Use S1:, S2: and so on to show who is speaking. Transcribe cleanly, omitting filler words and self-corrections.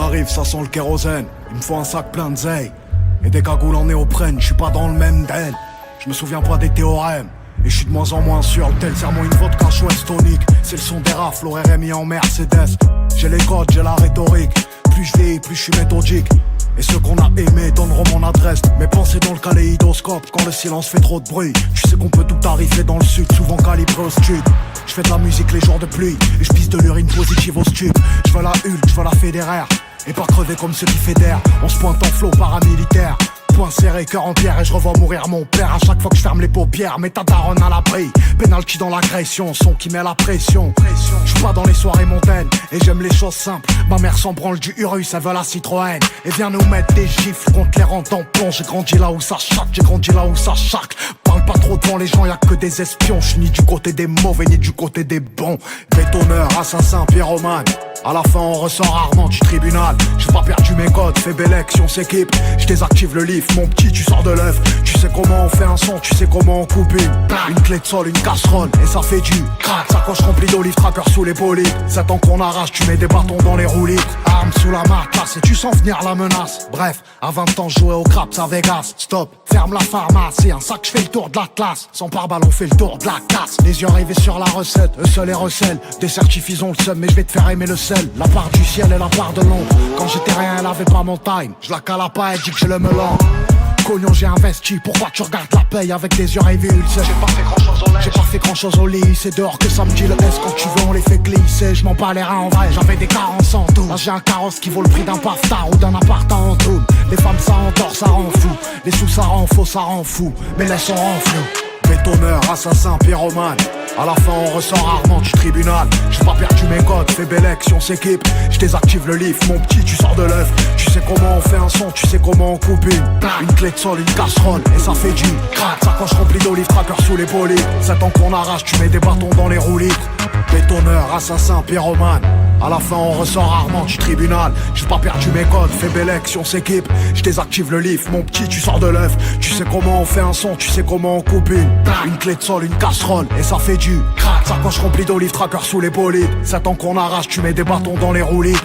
S1: arrive, ça sent le kérosène. Il me faut un sac plein de zeille et des cagoules en néoprène. Je suis pas dans le même den. Je me souviens pas des théorèmes. Et je suis de moins en moins sûr, tel serment une vodka West tonique. C'est le son des rafles, RMI en Mercedes. J'ai les codes, j'ai la rhétorique. Plus je vieillis, plus je suis méthodique. Et ceux qu'on a aimés donneront mon adresse. Mes pensées dans le kaléidoscope quand le silence fait trop de bruit. Tu sais qu'on peut tout arriver dans le sud, souvent calibré au stud. Je fais de la musique les jours de pluie et je pisse de l'urine positive au stud. Je veux la Hulk, je veux la Federer. Et pas crever comme ceux qui fédèrent. On se pointe en flot paramilitaire. Point serré, cœur en pierre et je revois mourir mon père. À chaque fois que je ferme les paupières, mets ta daronne à l'abri. Penalty dans l'agression, son qui met la pression. Je suis pas dans les soirées montaines et j'aime les choses simples. Ma mère s'en branle du Urus, elle veut la Citroën. Et vient nous mettre des gifles contre les rangs tampons. J'ai grandi là où ça chaque, j'ai grandi là où ça chaque. Parle pas trop devant les gens, y'a que des espions. J'suis ni du côté des mauvais ni du côté des bons. Bétonneur, assassin, pyromane. À la fin on ressort rarement du tribunal. J'ai pas perdu mes codes, fais belle si on s'équipe. Je désactive le lift, mon petit tu sors de l'œuf. Tu sais comment on fait un son, tu sais comment on coupe une clé de sol, une casserole et ça fait du crack. Sacoche remplie d'olives, tracker sous les bolides. 7 ans qu'on arrache, tu mets des bâtons dans les roulis. Arme sous la marcasse et tu sens venir la menace. Bref, à 20 ans je jouais au craps à Vegas. Stop, ferme la pharmacie, un sac je fais le tour de la classe. Sans pare-balles on fait le tour de la casse. Les yeux rivés sur la recette, eux seuls et recèlent. Des certifs ils ont le seum mais je vais te faire aimer le sel. La part du ciel et la part de l'ombre. Quand j'étais rien elle avait pas mon time. Je la cala pas, elle dit que j'ai le melon. Cognon j'ai investi, pourquoi tu regardes la paye avec des yeux rivés? J'ai pas fait grand chose au lait, j'ai pas fait grand chose au lit. C'est dehors que ça me dit le S, quand tu veux on les fait glisser. Je m'en bats les reins en vrai, j'avais des carences en tout. Là j'ai un carrosse qui vaut le prix d'un paftard ou d'un appart en tout. Les femmes ça endort, ça rend fou. Les sous ça rend faux, ça rend fou. Mais laisse on rend flou. Bétonneur, assassin, pyromane. À la fin on ressort rarement du tribunal. J'ai pas perdu mes codes, fais belle si on s'équipe. Je désactive le lift, mon petit tu sors de l'œuf. Tu sais comment on fait un son, tu sais comment on coupe une clé de sol, une casserole et ça fait du crack. Sacoche remplie d'olives, tracker sous les bolides. 7 ans qu'on arrache, tu mets des bâtons dans les roues libres. Bétonneur, assassin, pyromane. À la fin on ressort rarement du tribunal. J'ai pas perdu mes codes, fais belle si on s'équipe. Je désactive le lift, mon petit tu sors de l'œuf. Tu sais comment on fait un son, tu sais comment on coupe une clé de sol, une casserole et ça fait du crack. Sacoche remplie d'olives, tracker sous les bolides. 7 ans qu'on arrache, tu mets des bâtons dans les roues libres.